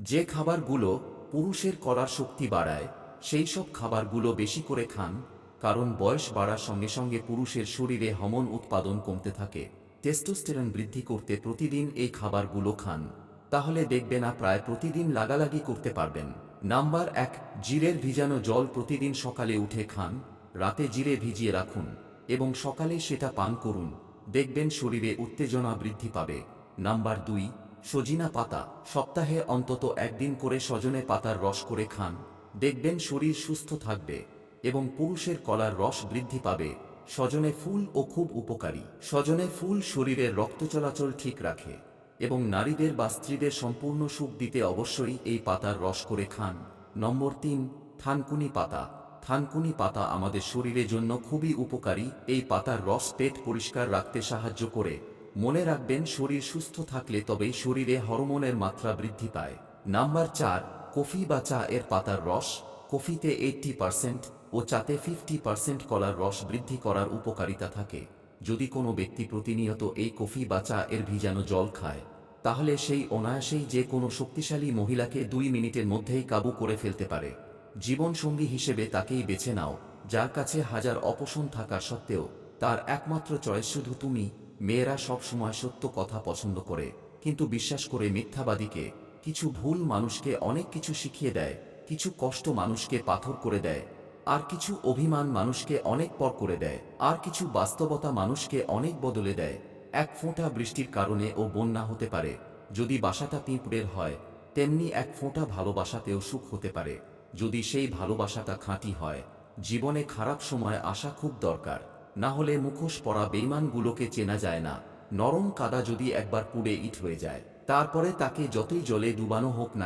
যে খাবারগুলো পুরুষের করার শক্তি বাড়ায় সেই সব খাবারগুলো বেশি করে খান, কারণ বয়স বাড়ার সঙ্গে সঙ্গে পুরুষের শরীরে হরমোন উৎপাদন কমতে থাকে। টেস্টোস্টেরন বৃদ্ধি করতে প্রতিদিন এই খাবারগুলো খান, তাহলে দেখবেন না প্রায় প্রতিদিন লাগালাগি করতে পারবেন। নাম্বার ১, জিরের ভিজানো জল প্রতিদিন সকালে উঠে খান। রাতে জিরে ভিজিয়ে রাখুন এবং সকালে সেটা পান করুন, দেখবেন শরীরে উত্তেজনা বৃদ্ধি পাবে। নাম্বার ২, সজিনা পাতা সপ্তাহে অন্তত একদিন করে সজনে পাতার রস করে খান, দেখবেন শরীর সুস্থ থাকবে এবং পুরুষের কলার রস বৃদ্ধি পাবে। সজনে ফুল ও খুব উপকারী। সজনে ফুল শরীরের রক্ত চলাচল ঠিক রাখে এবং নারীদের বা স্ত্রীদের সম্পূর্ণ সুখ দিতে অবশ্যই এই পাতার রস করে খান। নম্বর ৩, থানকুনি পাতা। থানকুনি পাতা আমাদের শরীরের জন্য খুবই উপকারী। এই পাতার রস পেট পরিষ্কার রাখতে সাহায্য করে। মনে রাখবেন, শরীর সুস্থ থাকলে তবেই শরীরে হরমোনের মাত্রা বৃদ্ধি পায়। নাম্বার ৪, কফি বা চা এর পাতার রস। কফিতে 80% ও চাতে 50% কলার রস বৃদ্ধি করার উপকারিতা থাকে। যদি কোনো ব্যক্তি প্রতিনিয়ত এই কফি বা চা এর ভিজানো জল খায়, তাহলে সেই অনায়াসেই যে কোনো শক্তিশালী মহিলাকে 2 মিনিটের মধ্যেই কাবু করে ফেলতে পারে। জীবনসঙ্গী হিসেবে তাকেই বেছে নাও, যার কাছে হাজার অপশন থাকা সত্ত্বেও তার একমাত্র চয়েস শুধু তুমি। মেয়েরা সব সময় সত্য কথা পছন্দ করে, কিন্তু বিশ্বাস করে মিথ্যাবাদীকে। কিছু ভুল মানুষকে অনেক কিছু শিখিয়ে দেয়, কিছু কষ্ট মানুষকে পাথর করে দেয়, আর কিছু অভিমান মানুষকে অনেক পর করে দেয়, আর কিছু বাস্তবতা মানুষকে অনেক বদলে দেয়। এক ফোঁটা বৃষ্টির কারণে ও বন্যা হতে পারে। যদি বাসাটা পিঁপড়ের হয়, তেমনি এক ফোঁটা ভালোবাসাতেও সুখ হতে পারে, যদি সেই ভালোবাসাটা খাঁটি হয়। জীবনে খারাপ সময় আসা খুব দরকার, না হলে মুখোশ পরা বেঈমানগুলোকে চেনা যায় না। নরম কাদা যদি একবার পুড়ে ইট হয়ে যায়, তারপরে তাকে যতই জলে ডুবানো হোক না